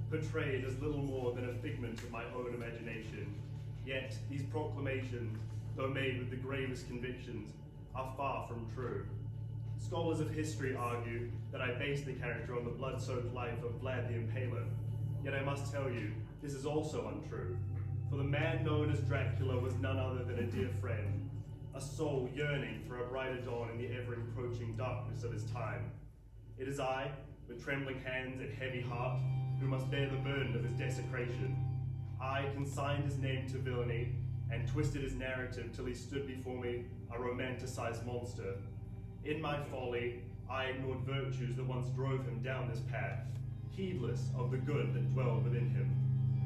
portrayed as little more than a figment of my own imagination. Yet these proclamations, though made with the gravest convictions, are far from true. Scholars of history argue that I base the character on the blood-soaked life of Vlad the Impaler. Yet I must tell you, this is also untrue. For the man known as Dracula was none other than a dear friend, a soul yearning for a brighter dawn in the ever-encroaching darkness of his time. It is I, with trembling hands and heavy heart, who must bear the burden of his desecration. I consigned his name to villainy and twisted his narrative till he stood before me a romanticized monster. In my folly, I ignored virtues that once drove him down this path, heedless of the good that dwelled within him.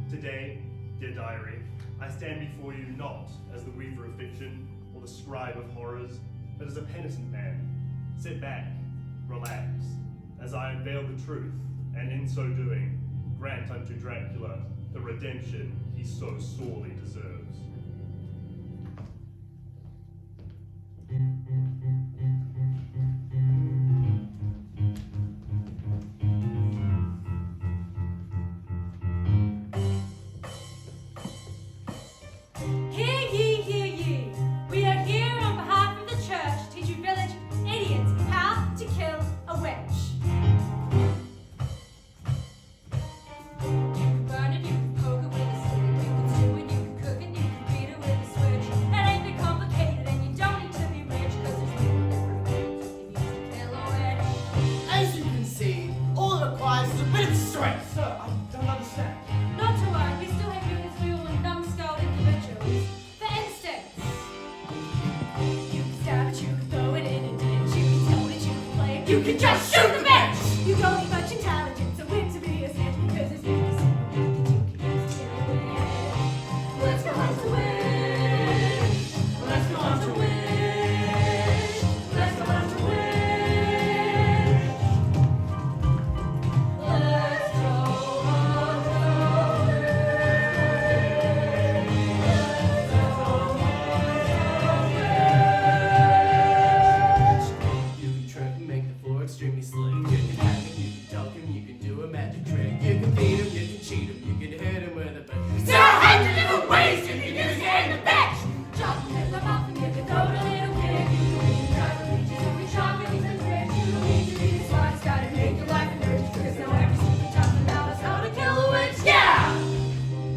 Today, dear diary, I stand before you not as the weaver of fiction or the scribe of horrors, but as a penitent man. Sit back, relax, as I unveil the truth, and in so doing, grant unto Dracula the redemption he so sorely deserves. You can just shoot the bench! You don't need much intelligence or wit to be a snitch because it's never something that you can use to get away. Let's go on to win! Let's go on to win! Let's go on to win! Let's go on to win! Let's go on to win! You can trip and make the floor extremely slick. You can hack him, you can duck him, you can do a magic trick. You can beat him, you can cheat him, you can hit him with a bench. There are 100 different ways you can use your hand to bench! Drop him in the mouth and you can throw it a little kick. You can make him drive the reaches, you can chop him, he's a trick. You don't need to be the smartest guy to make your life an urge. Because now every stupid talking about is how to kill a witch, yeah!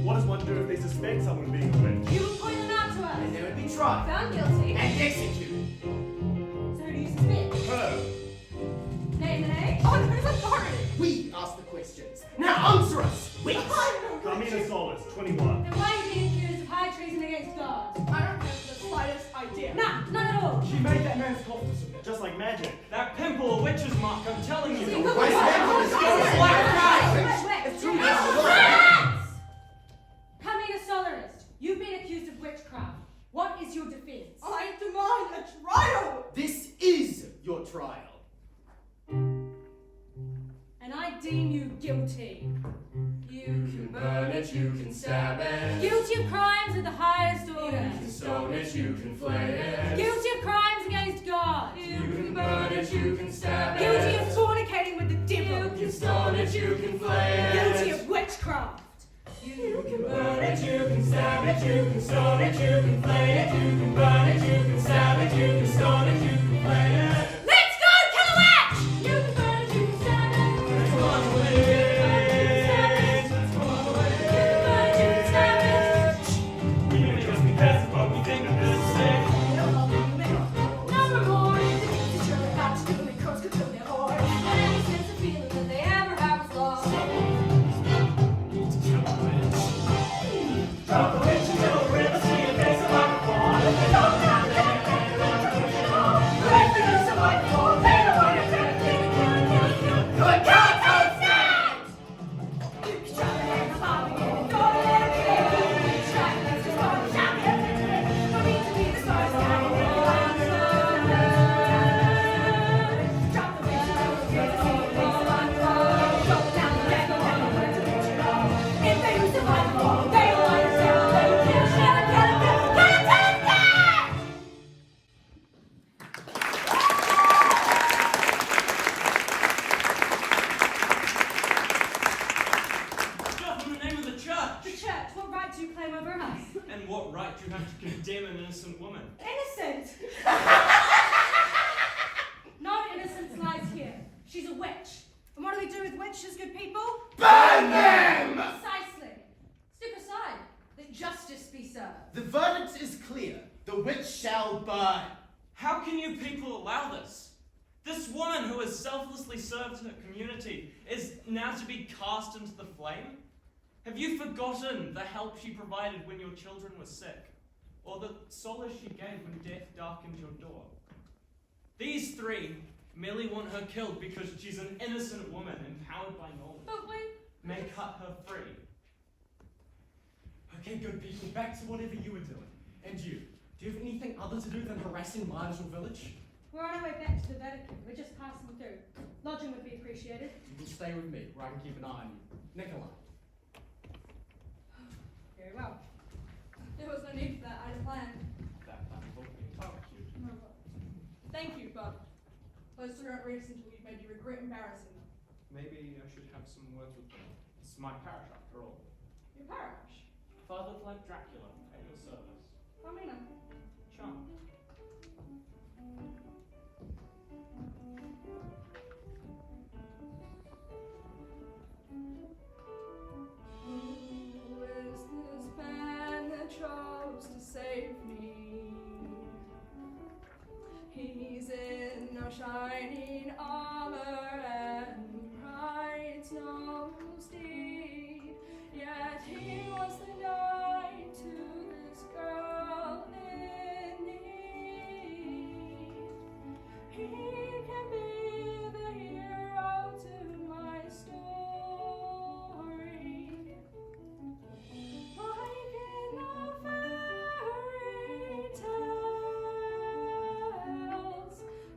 What does one do if they suspect someone being a witch? You would point them out to us. And they would be tried Found guilty. and executed. So who do you suspect? Her. Name and age? On whose authority? We ask the questions. Now answer us, witch! Carmina Solis, 21. Then why are you being accused of high treason against God? I don't have the slightest idea. None at all. She made that man's cough disappear. Just like magic. That pimple a witch's mark, I'm telling you. Wait, Wait, It's too Carmina Solarist, you've been accused of witchcraft. What is your defense? I demand a trial! This is your trial. And I deem you guilty. You can burn it, you can stab it. Guilty of crimes of the highest order. You can stone it, you can flay it. Guilty of crimes against God. You can burn it, you can stab it. Guilty of fornicating with the devil. You can stone it, you can flay it. Guilty of witchcraft. You can burn it, you can stab it, you can stone it, you can flay it. You can burn it, you can stab it, you can stone it, you can flay it. Let's go kill a witch! You can burn it, you can stab it. Let's go on the witch. Let's go on the witch. You can burn it, you can stab it. We may just be passive, but we think of this sick. No remorse, the guilty surely have to do because could kill their whore. And any sense of feeling that they ever have was lost. Drop the witch into a river, see your face like a fawn. claim over us. And what right do you have to condemn an innocent woman? Innocent! No innocence lies here. She's a witch. And what do we do with witches, good people? Burn them! Precisely. Step aside, that justice be served. The verdict is clear. The witch shall burn. How can you people allow this? This woman who has selflessly served her community is now to be cast into the flame? Have you forgotten the help she provided when your children were sick? Or the solace she gave when death darkened your door? These three merely want her killed because she's an innocent woman empowered by knowledge. But we... May cut her free. Okay, good people, back to whatever you were doing. And you, do you have anything other to do than harassing miners or village? We're on our way back to the Vatican. We're just passing through. Lodging would be appreciated. You can stay with me, where I can keep an eye on you. Nikolai. Very well. There was no need for that. I had a plan. That will be barbecue. No, but thank you, but those two aren't reasons until you've made you regret embarrassing them. Maybe I should have some words with them. It's my parish after all. Your parish. Father like Dracula, at your service. Carmina. Charm. Who is this man that chose to save me? He's in no shining armor and pride's no steed, yet he was the knight to this girl in need. He can be the hero to my story, like in a fairy tales.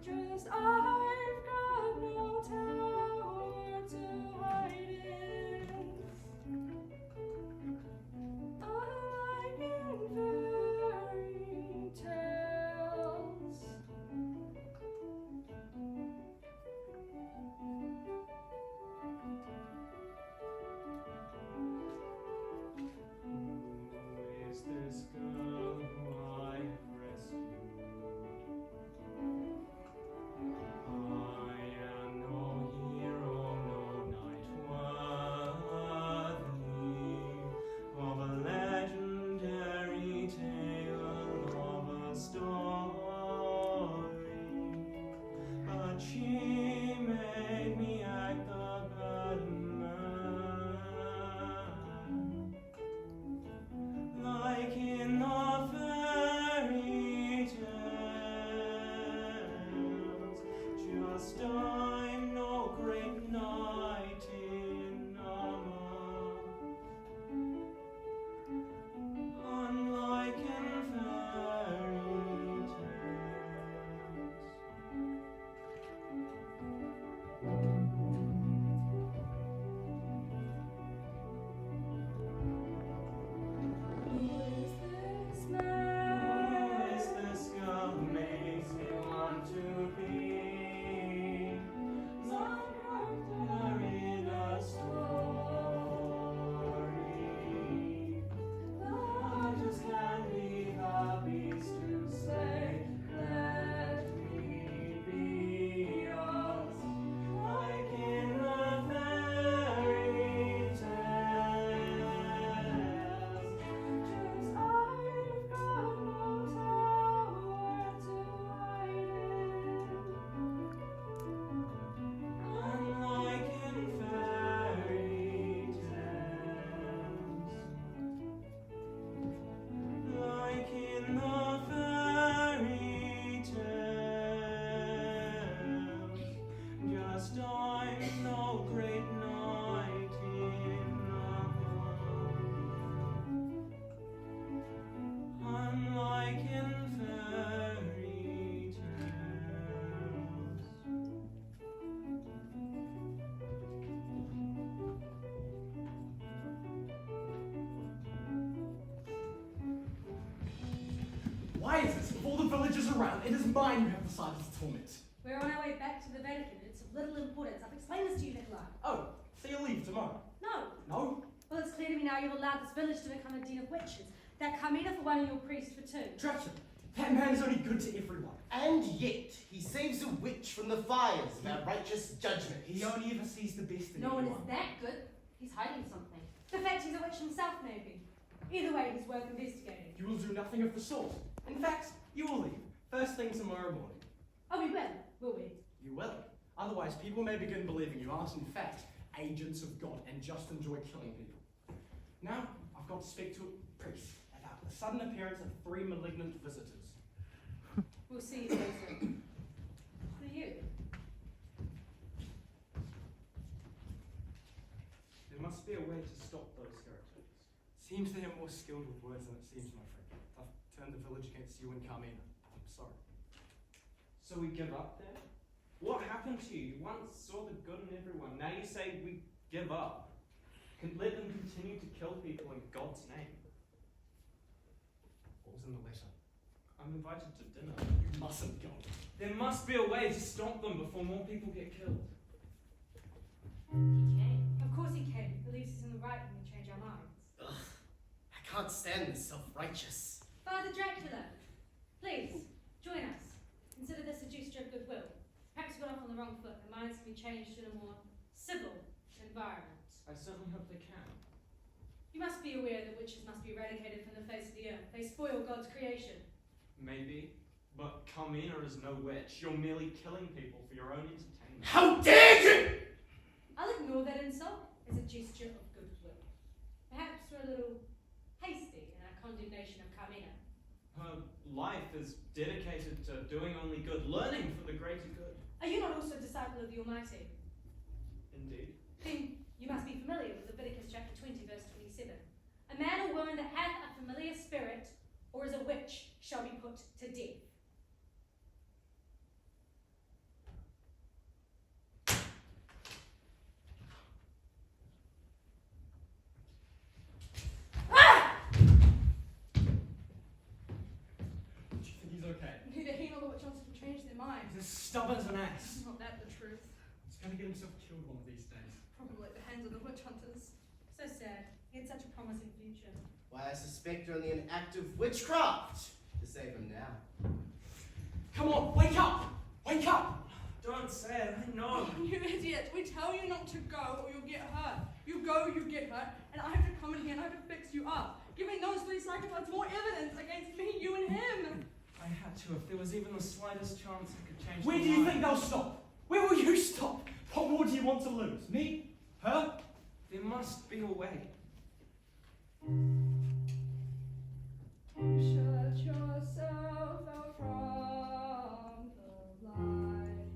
Just I've got no tower to hide in, unlike in fairy tales. Who is this girl who I have rescued? I am no hero, no knight worthy of a legendary tale of a story, but she made me act the burden man. Like in the fairy tales, just I'm no great knight in armor, unlike in fairy tales. Who is this Who man? is this girl who makes me want to be some character in a story? I just can't leave the beast to say, let me be yours, like in the fairy tales. Just I've got no tower to hide in, Unlike in fairy tales, like in the fairy tales, just I'm no great knight in armor, unlike in fairy tales. Why is this? With all the villagers around, it is mine you have decided to torment. We're on our way back to the Vatican. It's of little importance. I've explained this to you, Nikolai. Oh, so you'll leave tomorrow? No. No? Well, it's clear to me now you've allowed father's village to become a den of witches. That Carmina for one and your priest for two. Dracula, that man is only good to everyone. And yet, he saves a witch from the fires of our righteous judgment. He only ever sees the best in No one everyone. is that good. He's hiding something. The fact he's a witch himself, maybe. Either way, he's worth investigating. You will do nothing of the sort. In fact, you will leave. First thing tomorrow morning. Oh, we will we? You will. Otherwise, people may begin believing you aren't, in fact, agents of God and just enjoy killing people. Now, I've got to speak to a priest about the sudden appearance of 3 malignant visitors. We'll see you later. Who are you? There must be a way to stop those heretics. Seems they are more skilled with words than it seems, my friend. I've turned the village against you and Carmina. I'm sorry. So we give up then? What happened to you? You once saw the good in everyone. Now you say we give up. Let them continue to kill people in God's name. What was in the letter? I'm invited to dinner. You mustn't go. There must be a way to stop them before more people get killed. He came. Of course he came. He believes he's in the right when we change our minds. Ugh, I can't stand the self-righteous. Father Dracula, please, join us. Consider this a gesture of goodwill. Perhaps we got off on the wrong foot. Our minds can be changed in a more civil environment. I certainly hope they can. You must be aware that witches must be eradicated from the face of the earth. They spoil God's creation. Maybe. But Carmina is no witch. You're merely killing people for your own entertainment. How dare you! I'll ignore that insult as a gesture of goodwill. Perhaps we're a little hasty in our condemnation of Carmina. Her life is dedicated to doing only good, learning for the greater good. Are you not also a disciple of the Almighty? Indeed. Then you must be familiar with Leviticus chapter 20, verse 27. A man or woman that hath a familiar spirit, or is a witch, shall be put to death. Do you think he's okay? Neither he nor the witch hunter can change their minds. He's as stubborn as an ass. Isn't that the truth? He's going to get himself killed one of these days. Probably at the hands of the witch hunters. So sad. He had such a promising future. Why, I suspect only an act of witchcraft to save him now. Come on, wake up! Wake up! Don't say it, I know. You idiot! We tell you not to go or you'll get hurt. You go, you get hurt, and I have to come in here and I have to fix you up. Giving those 3 psychopaths more evidence against me, you and him. I had to. If there was even the slightest chance I could change Where their do you mind. think they'll stop? Where will you stop? What more do you want to lose? Me? Her? There must be a way. Shut yourself out from the light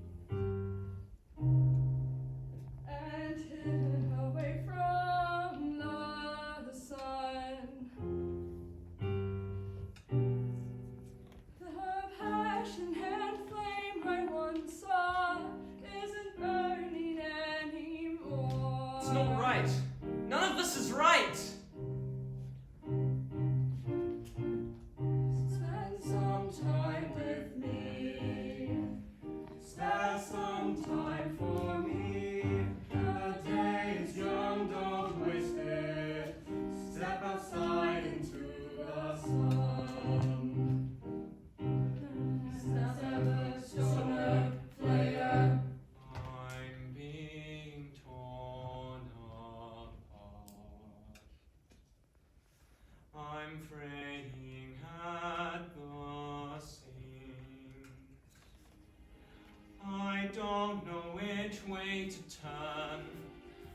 and hidden away from the sun. The passion and flame I once saw isn't burning anymore. It's not right. None of this is right. Spend some time with me. Spare some time for me. The day is young, don't waste it. Step outside into the sun. Step stoner, player. I'm being torn apart. I'm fraying at the seams. I don't know which way to turn.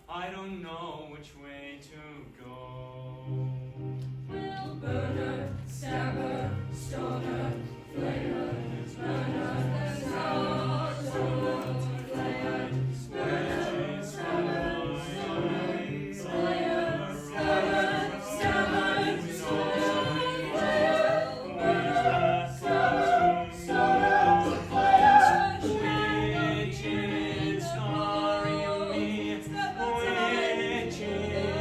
I don't know which way to go. Will burner, stabber, stoner, flayer, burner, stabber, stoner, flayer, burner, stabber, stoner, flayer, burner, stabber, stoner, flayer, burner, stabber, stoner, flayer, Which is sorry of me, which is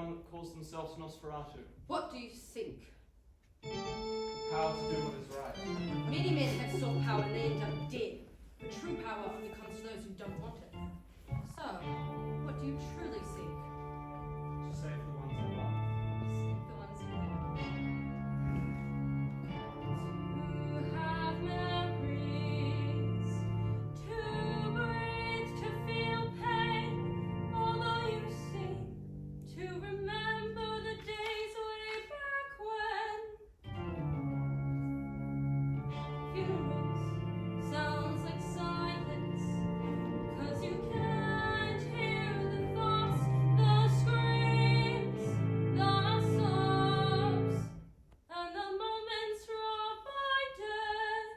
one that calls themselves Nosferatu. What do you think? Power to do what is right. Many men have sought power and they end up dead. But true power only comes to those who don't want it. So, what do you truly seek? To save the ones I love. Seek the ones you love. To have memories, to breathe, to feel pain, although you seem to remember the days way back when. Funerals sounds like silence, 'cause you can't hear the thoughts, the screams, the sobs, and the moments robbed by death.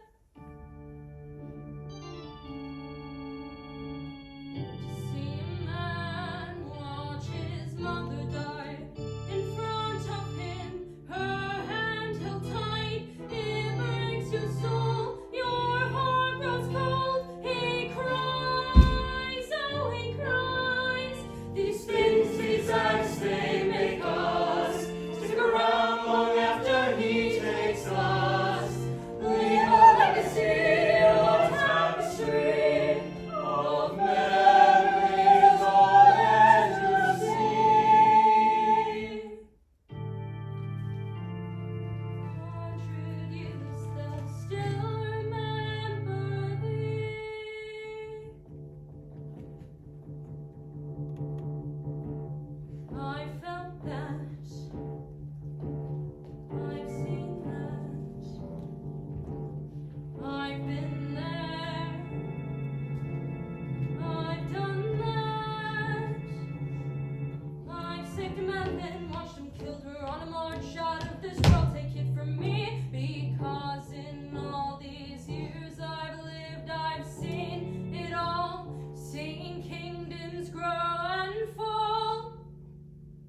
To see a man watch his mother die in front of him, her hand held tight, it breaks your soul, your heart grows cold. He cries, oh he cries. These things, these acts, they make us stick around long after he takes us. Leave a legacy, a tapestry of memories, all that you see. 100 years, they'll still remember thee. I felt that, I've seen that, I've been there, I've done that. I've saved a man, then watched him kill her on a march out of this world. Take it from me, because in all these years I've lived, I've seen it all, seen kingdoms grow and fall.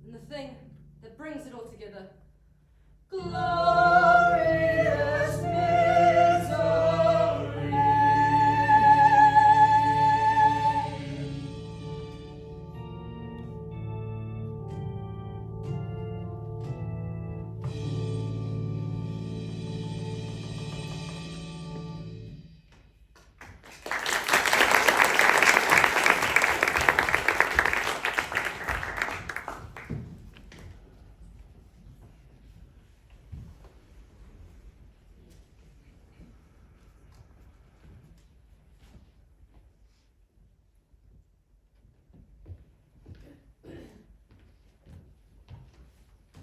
And the thing that brings it all together, glorious misery.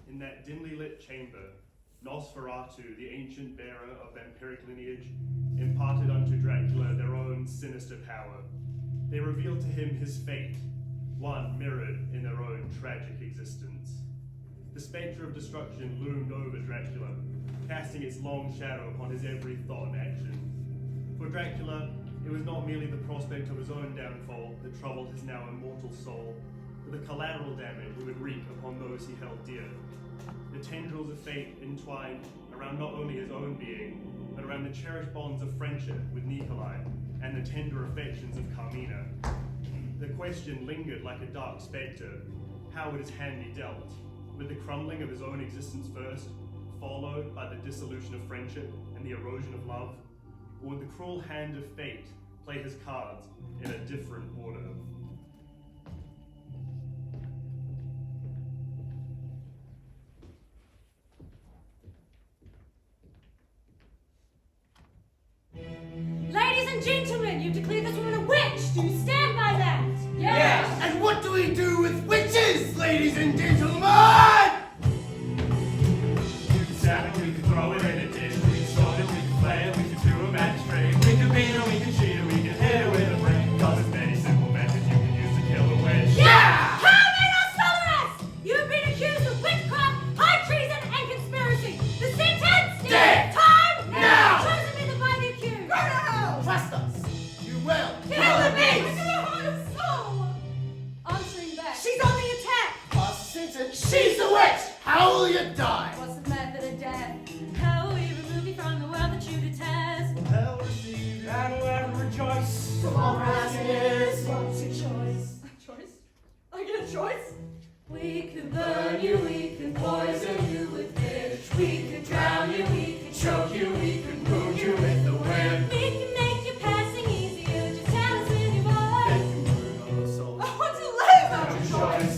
In that dimly lit chamber, Nosferatu, the ancient bearer of vampiric lineage, imparted unto Dracula their own sinister power. They revealed to him his fate, one mirrored in their own tragic existence. The spectre of destruction loomed over Dracula, casting its long shadow upon his every thought and action. For Dracula, it was not merely the prospect of his own downfall that troubled his now immortal soul, but the collateral damage it would wreak upon those he held dear. The tendrils of fate entwined around not only his own being, but around the cherished bonds of friendship with Nikolai and the tender affections of Carmina. The question lingered like a dark spectre. How would his hand be dealt? With the crumbling of his own existence first, followed by the dissolution of friendship and the erosion of love? Or would the cruel hand of fate play his cards in a different order? Ladies and gentlemen, you've declared this woman a witch. Do you stand by that? Yes! And what do we do with witches, ladies and gentlemen? We can stab it, we can throw it in a dish, we can stone it, we can play it, we can do a magic trick. We can beat her, we can cheat her, we can hit her with a brick. Cause there's many simple methods you can use to kill a witch. Yeah! How may not tolerate? You've been accused of witchcraft, high treason, and conspiracy. The sentence? Death! Time? Now! Chosen either by the accused. Trust us. You will. Kill the beast! Look at her heart and soul! Answering back. She's on the attack. Our sentence We could burn you, we could poison you with fish. We could drown you, we could choke you, we could wound you with the wind. We could make your passing easier, just tell us with your voice. I want to live! That's your choice.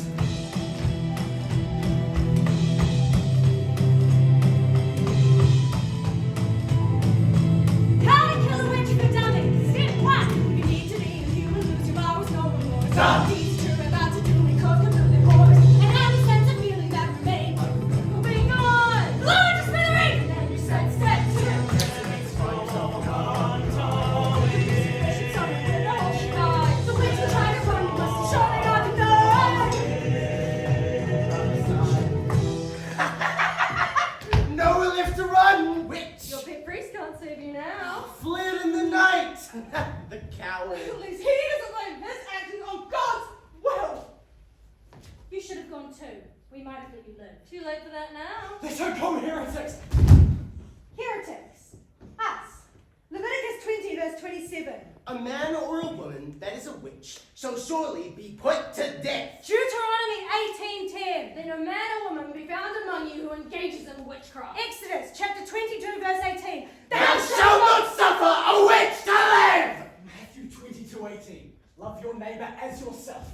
Come and kill a witch for dummies. Skip what? You need to be a human, lose your powers, no remorse. All these you're about to do me cause completely hoarse. And have a sense of feeling that remains. Moving on. Blow it to smithereens. And then you said step two. The witch will try to run, you must surely not deny. No relief to run, witch! Your pet priest can't save you now. Fled in the night! The coward. At least he doesn't blame his actions on God's will! You should have gone too. We might have let you live. Too late for that now. They're so-called heretics. Heretics. Us. Leviticus 20 verse 27. A man or a woman that is a witch shall surely be put to death. Deuteronomy 18:10. Then no man or woman be found among you who engages in witchcraft. Exodus chapter 22 verse 18. Thou shalt not suffer a witch to live! Matthew 22:18. Love your neighbor as yourself.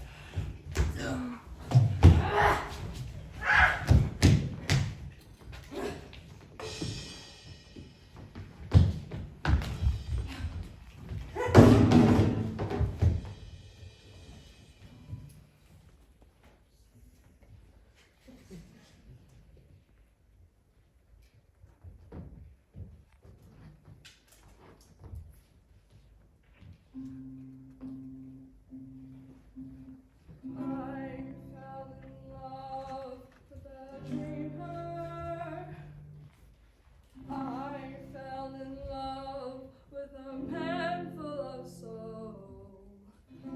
I fell in love with a dreamer. I fell in love with a man full of soul. A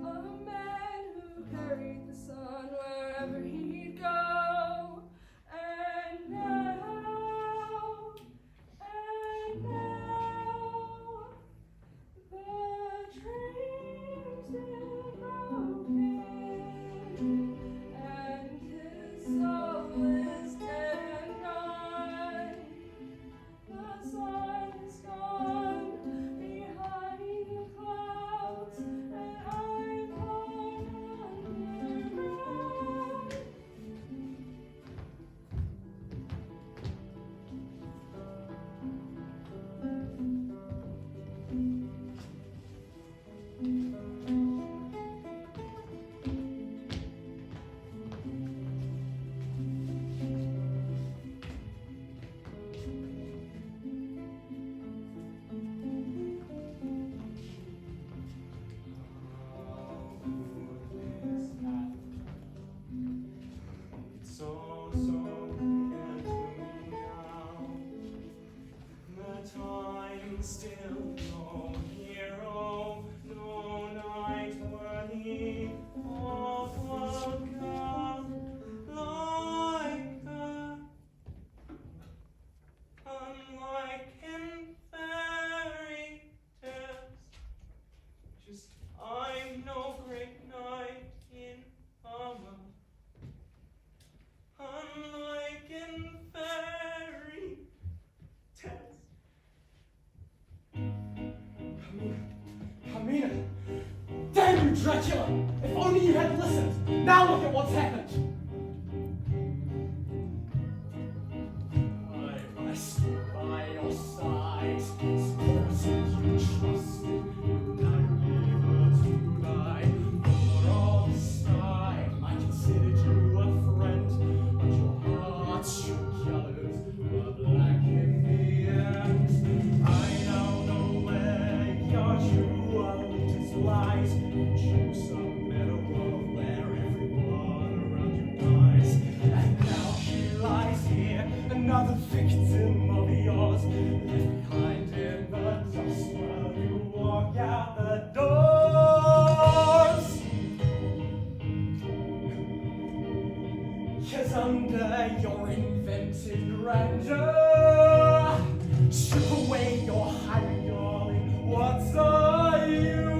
man who carried the sun wherever he'd go. And now, the dreams did broken, and his soul is dead and gone. The sun is gone behind the clouds, and I'm gone underground. So near to me now. The time still no hero, no knight worthy of a god like her. Unlike in fairy tales, just I'm no great knight in armor. Unlike in fairy tales. Hermina! Damn you, Dracula! If only you had listened! Now look at what's happened! I stood by your side, supported you, trusted you, naive to die. For all this time, I considered you a friend, but your heart's true colors were black in the end. I now know where your true allegiance lies. You choose some better world where everyone around you dies. And now she lies here, another victim of yours, left behind in the dust while you walk out the doors. 'Cause under your invented grandeur, strip away your hiding, darling. What are you?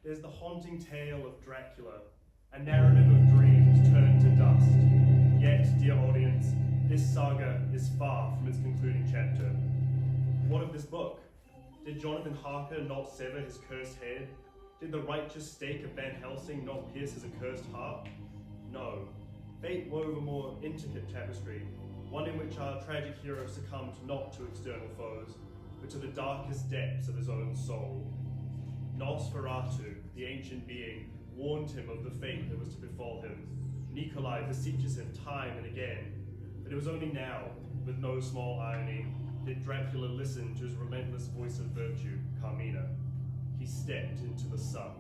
There's the haunting tale of Dracula, a narrative of dreams turned to dust. Yet, dear audience, this saga is far from its concluding chapter. What of this book? Did Jonathan Harker not sever his cursed head? Did the righteous stake of Van Helsing not pierce his accursed heart? No. Fate wove a more intricate tapestry, one in which our tragic hero succumbed not to external foes, but to the darkest depths of his own soul. Nosferatu, the ancient being, warned him of the fate that was to befall him. Nikolai beseeches him time and again, but it was only now, with no small irony, did Dracula listen to his relentless voice of virtue, Carmina. He stepped into the sun.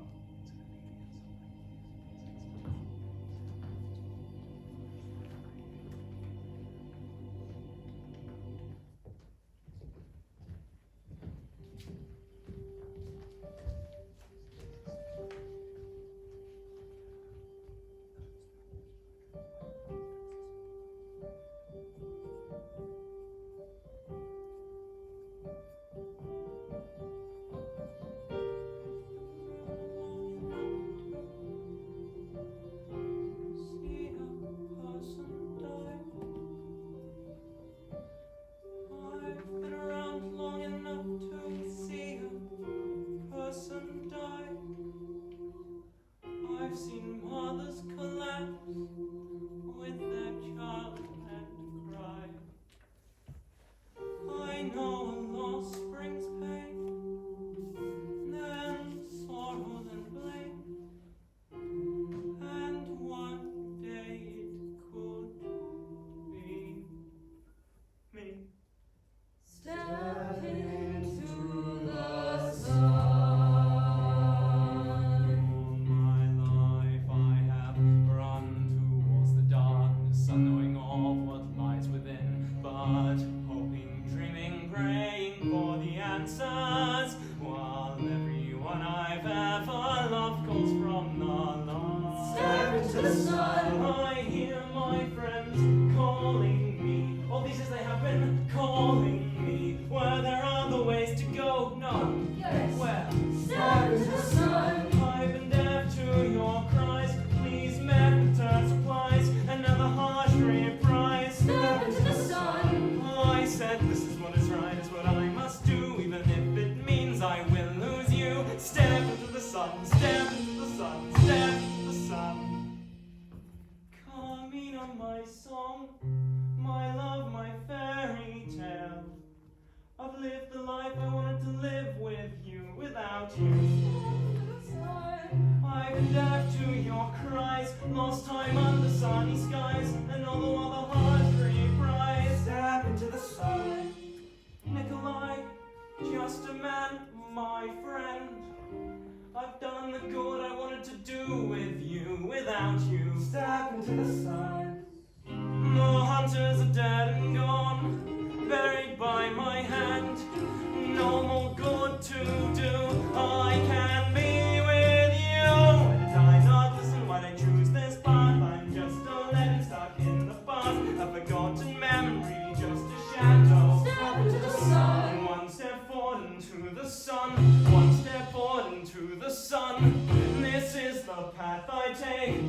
This is the path I take,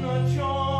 the choice